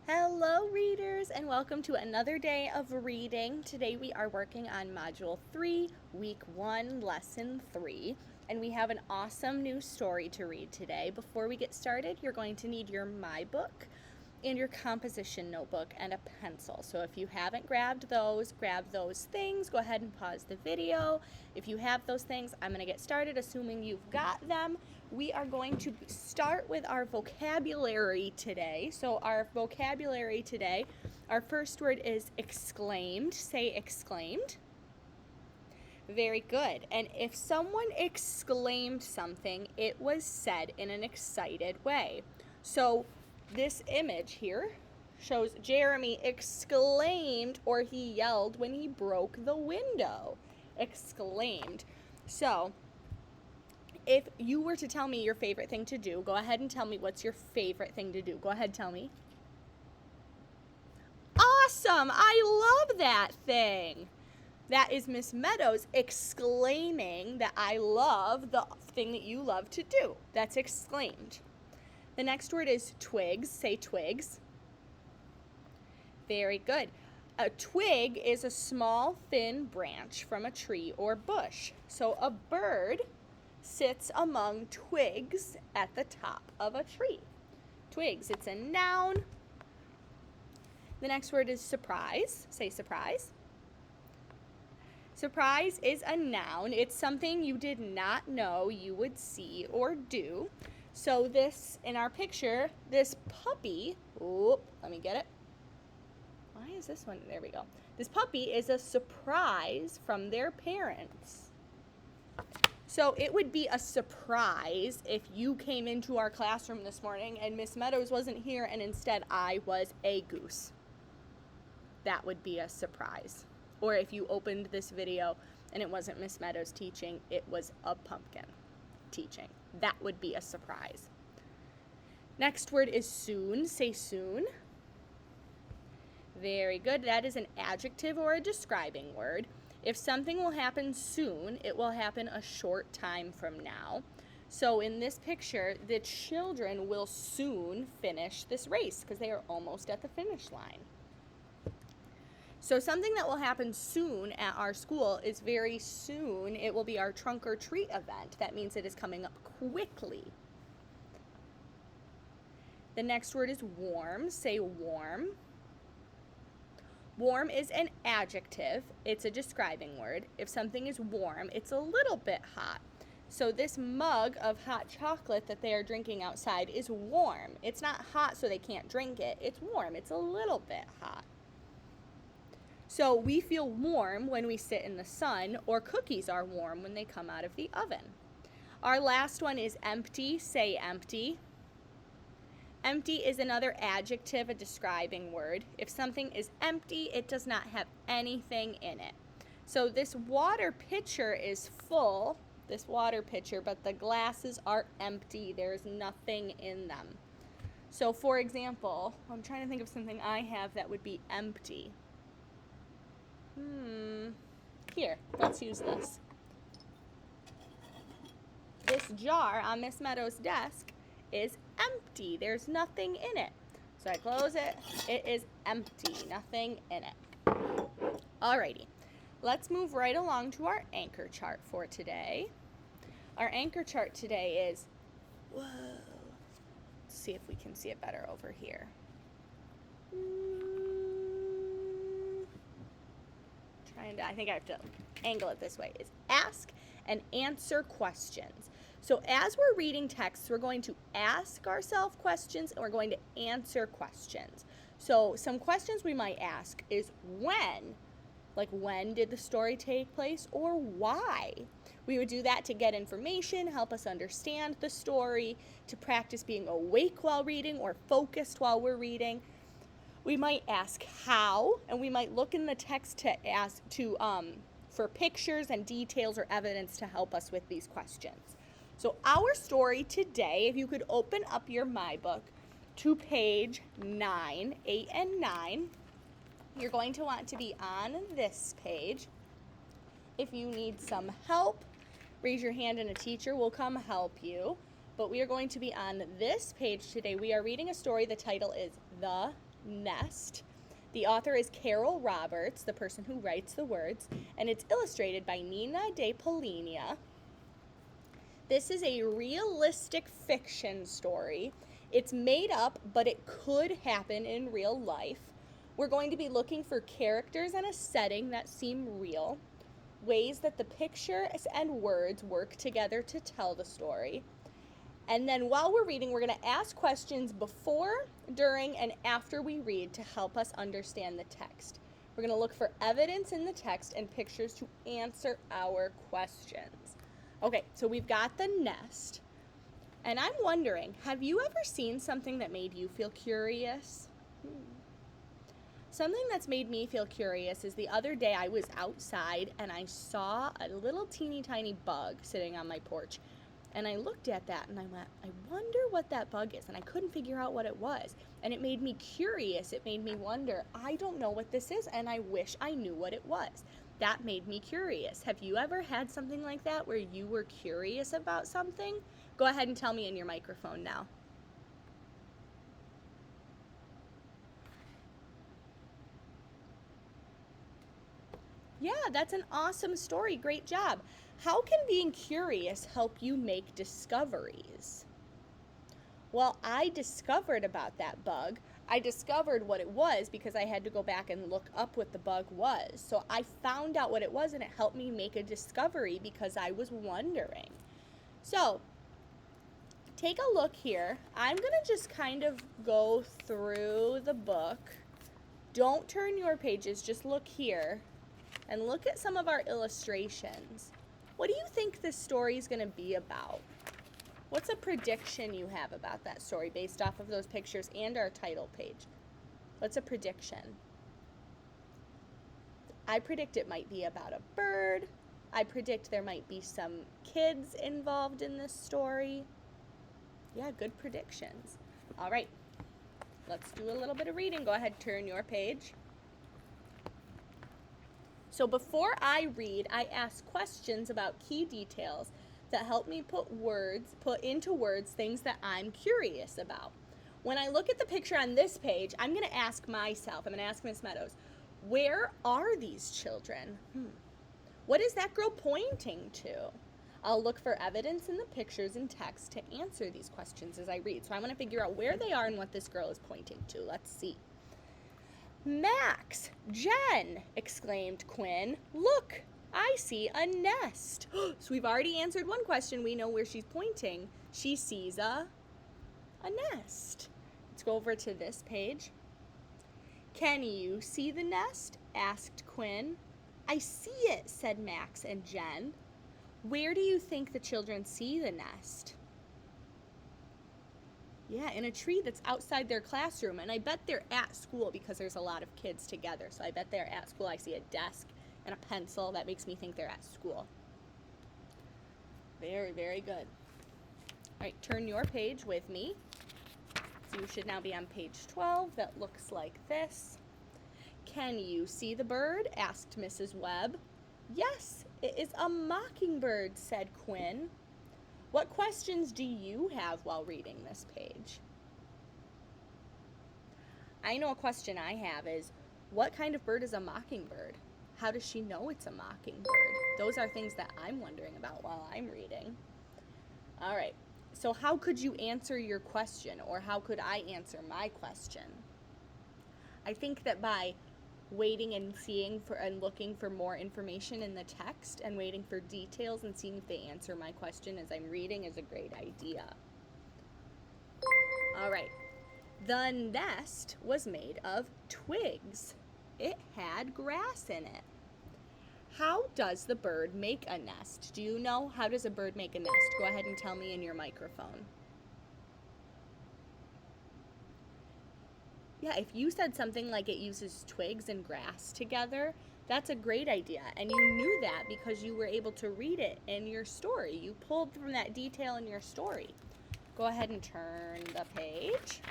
Hello readers, and welcome to another day of reading. Today we are working on Module 3, Week 1, Lesson 3, and we have an awesome new story to read today. Before we get started, you're going to need your My Book and your composition notebook and a pencil. So if you haven't grabbed those, grab those things. Go ahead and pause the video. If you have those things, I'm going to get started assuming you've got them. We are going to start with our vocabulary today. So our vocabulary today, our first word is exclaimed. Say exclaimed. Very good. And if someone exclaimed something, it was said in an excited way. So this image here shows Jeremy exclaimed, or he yelled when he broke the window. Exclaimed. So if you were to tell me your favorite thing to do, go ahead and tell me what's your favorite thing to do. Go ahead, tell me. Awesome! I love that thing. That is Miss Meadows exclaiming that I love the thing that you love to do. That's exclaimed. The next word is twigs. Say twigs. Very good. A twig is a small, thin branch from a tree or bush. So a bird sits among twigs at the top of a tree. Twigs, it's a noun. The next word is surprise. Say surprise. Surprise is a noun. It's something you did not know you would see or do. So this, in our picture, this puppy, let me get it. Why is this one? There we go. This puppy is a surprise from their parents. So it would be a surprise if you came into our classroom this morning and Miss Meadows wasn't here and instead I was a goose. That would be a surprise. Or if you opened this video and it wasn't Miss Meadows teaching, it was a pumpkin teaching. That would be a surprise. Next word is soon. Say soon. Very good. That is an adjective or a describing word. If something will happen soon, it will happen a short time from now. So in this picture, the children will soon finish this race because they are almost at the finish line. So something that will happen soon at our school is very soon. It will be our trunk or treat event. That means it is coming up quickly. The next word is warm. Say warm. Warm is an adjective. It's a describing word. If something is warm, it's a little bit hot. So this mug of hot chocolate that they are drinking outside is warm. It's not hot so they can't drink it. It's warm. It's a little bit hot. So we feel warm when we sit in the sun, or cookies are warm when they come out of the oven. Our last one is empty. Say empty. Empty is another adjective, a describing word. If something is empty, it does not have anything in it. So this water pitcher is full, this water pitcher, but the glasses are empty. There's nothing in them. So for example, I'm trying to think of something I have that would be empty. Here, let's use this. This jar on Miss Meadows' desk is empty. There's nothing in it. So I close it. It is empty. Nothing in it. Alrighty. Let's move right along to our anchor chart for today. Our anchor chart today is, whoa. Let's see if we can see it better over here. I think I have to angle it this way, is ask and answer questions. So as we're reading texts, we're going to ask ourselves questions and we're going to answer questions. So some questions we might ask is when? Like when did the story take place, or why? We would do that to get information, help us understand the story, to practice being awake while reading or focused while we're reading. We might ask how, and we might look in the text to ask for pictures and details or evidence to help us with these questions. So our story today, if you could open up your My Book to page 9, 8 and 9, you're going to want to be on this page. If you need some help, raise your hand and a teacher will come help you. But we are going to be on this page today. We are reading a story. The title is The Nest. The author is Carol Roberts, the person who writes the words, and it's illustrated by Nina De Polinia. This is a realistic fiction story. It's made up, but it could happen in real life. We're going to be looking for characters and a setting that seem real, ways that the pictures and words work together to tell the story. And then while we're reading, we're going to ask questions before, during, and after we read to help us understand the text. We're going to look for evidence in the text and pictures to answer our questions. Okay, so we've got the nest. And I'm wondering, have you ever seen something that made you feel curious? Something that's made me feel curious is the other day I was outside and I saw a little teeny tiny bug sitting on my porch. And I looked at that and I went, I wonder what that bug is. And I couldn't figure out what it was. And it made me curious. It made me wonder, I don't know what this is and I wish I knew what it was. That made me curious. Have you ever had something like that where you were curious about something? Go ahead and tell me in your microphone now. Yeah, that's an awesome story. Great job. How can being curious help you make discoveries? Well, I discovered about that bug. I discovered what it was because I had to go back and look up what the bug was. So I found out what it was and it helped me make a discovery because I was wondering. So take a look here. I'm going to just kind of go through the book. Don't turn your pages, just look here and look at some of our illustrations. What do you think this story is going to be about? What's a prediction you have about that story based off of those pictures and our title page? What's a prediction? I predict it might be about a bird. I predict there might be some kids involved in this story. Yeah, good predictions. All right, let's do a little bit of reading. Go ahead, turn your page. So before I read, I ask questions about key details that help me put into words things that I'm curious about. When I look at the picture on this page, I'm going to ask myself, I'm going to ask Miss Meadows, where are these children? What is that girl pointing to? I'll look for evidence in the pictures and text to answer these questions as I read. So I want to figure out where they are and what this girl is pointing to. Let's see. Max, Jen, exclaimed Quinn. Look, I see a nest. So we've already answered one question. We know where she's pointing. She sees a nest. Let's go over to this page. Can you see the nest? Asked Quinn. I see it, said Max and Jen. Where do you think the children see the nest? Yeah, in a tree that's outside their classroom, and I bet they're at school because there's a lot of kids together. So I bet they're at school. I see a desk and a pencil. That makes me think they're at school. Very, very good. All right, turn your page with me. So you should now be on page 12. That looks like this. Can you see the bird? Asked Mrs. Webb. Yes, it is a mockingbird, said Quinn. What questions do you have while reading this page? I know a question I have is, what kind of bird is a mockingbird? How does she know it's a mockingbird? Those are things that I'm wondering about while I'm reading. All right, so how could you answer your question, or how could I answer my question? I think that by waiting and seeing for and looking for more information in the text and waiting for details and seeing if they answer my question as I'm reading is a great idea. All right. The nest was made of twigs. It had grass in it. How does the bird make a nest? Do you know? How does a bird make a nest? Go ahead and tell me in your microphone. Yeah, if you said something like it uses twigs and grass together, that's a great idea. And you knew that because you were able to read it in your story. You pulled from that detail in your story. Go ahead and turn the page.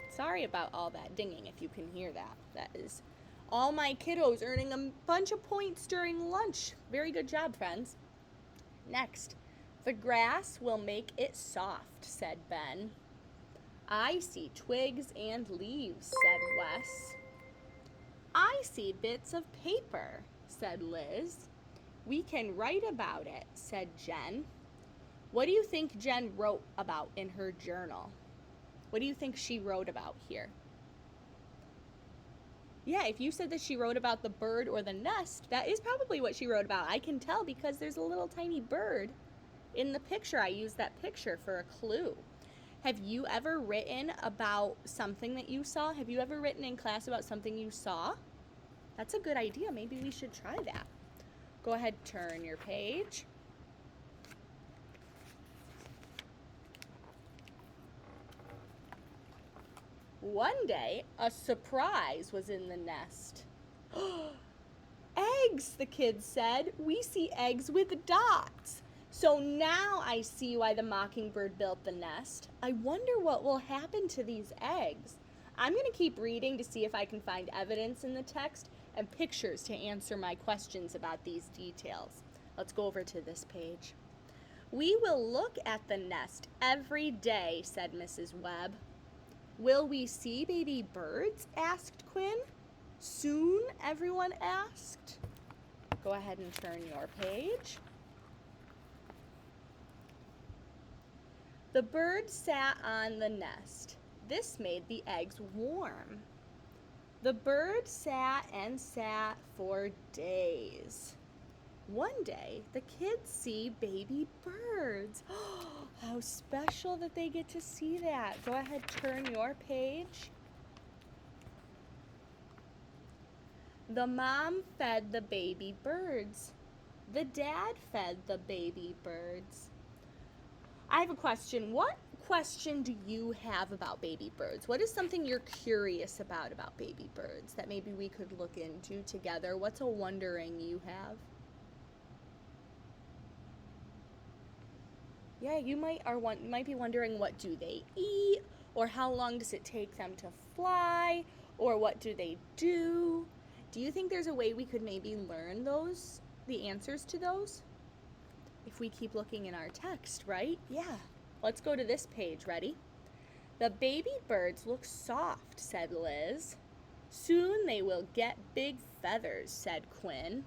Sorry about all that dinging if you can hear that. That is all my kiddos earning a bunch of points during lunch. Very good job, friends. Next, the grass will make it soft, said Ben. I see twigs and leaves, said Wes. I see bits of paper, said Liz. We can write about it, said Jen. What do you think Jen wrote about in her journal? What do you think she wrote about here? Yeah, if you said that she wrote about the bird or the nest, that is probably what she wrote about. I can tell because there's a little tiny bird in the picture. I used that picture for a clue. Have you ever written about something that you saw? Have you ever written in class about something you saw? That's a good idea. Maybe we should try that. Go ahead, turn your page. One day, a surprise was in the nest. Eggs, the kids said. We see eggs with dots. So now I see why the mockingbird built the nest. I wonder what will happen to these eggs. I'm going to keep reading to see if I can find evidence in the text and pictures to answer my questions about these details. Let's go over to this page. We will look at the nest every day, said Mrs. Webb. Will we see baby birds? Asked Quinn. Soon, everyone asked. Go ahead and turn your page. The bird sat on the nest. This made the eggs warm. The bird sat and sat for days. One day, the kids see baby birds. How special that they get to see that. Go ahead, turn your page. The mom fed the baby birds. The dad fed the baby birds. I have a question. What question do you have about baby birds? What is something you're curious about baby birds that maybe we could look into together? What's a wondering you have? Yeah, you might be wondering, what do they eat, or how long does it take them to fly, or what do they do? Do you think there's a way we could maybe learn the answers to those? If we keep looking in our text, right? Yeah. Let's go to this page. Ready? The baby birds look soft, said Liz. Soon they will get big feathers, said Quinn.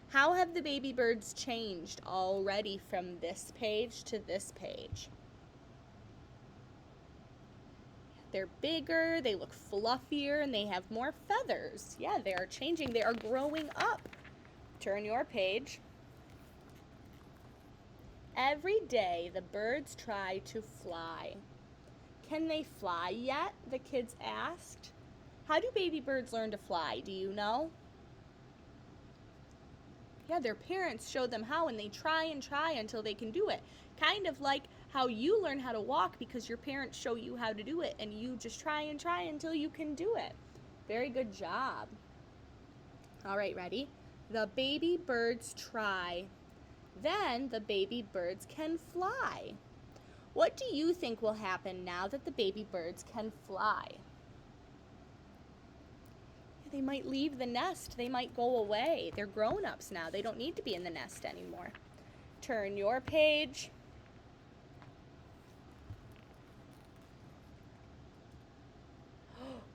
How have the baby birds changed already from this page to this page? They're bigger, they look fluffier, and they have more feathers. Yeah, they are changing. They are growing up. Turn your page. Every day, the birds try to fly. Can they fly yet? The kids asked. How do baby birds learn to fly? Do you know? Yeah, their parents show them how, and they try and try until they can do it. Kind of like how you learn how to walk because your parents show you how to do it, and you just try and try until you can do it. Very good job. All right, ready? The baby birds try. Then the baby birds can fly. What do you think will happen now that the baby birds can fly? They might leave the nest. They might go away. They're grown-ups now. They don't need to be in the nest anymore. Turn your page.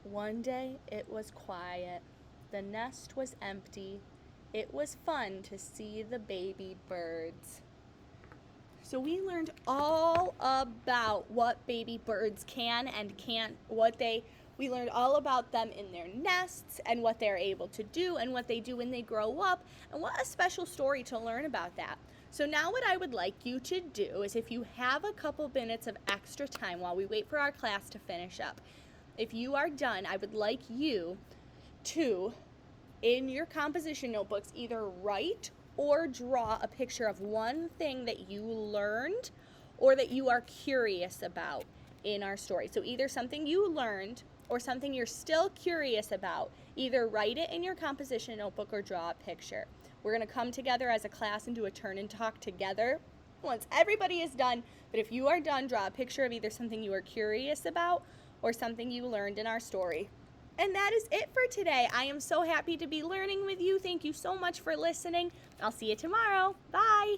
One day it was quiet. The nest was empty. It was fun to see the baby birds. So we learned all about what baby birds can and can't, we learned all about them in their nests and what they're able to do and what they do when they grow up, and what a special story to learn about that. So now what I would like you to do is, if you have a couple minutes of extra time while we wait for our class to finish up, if you are done, I would like you to, in your composition notebooks, either write or draw a picture of one thing that you learned or that you are curious about in our story. So either something you learned or something you're still curious about. Either write it in your composition notebook or draw a picture. We're going to come together as a class and do a turn and talk together once everybody is done. But if you are done, draw a picture of either something you are curious about or something you learned in our story. And that is it for today. I am so happy to be learning with you. Thank you so much for listening. I'll see you tomorrow. Bye.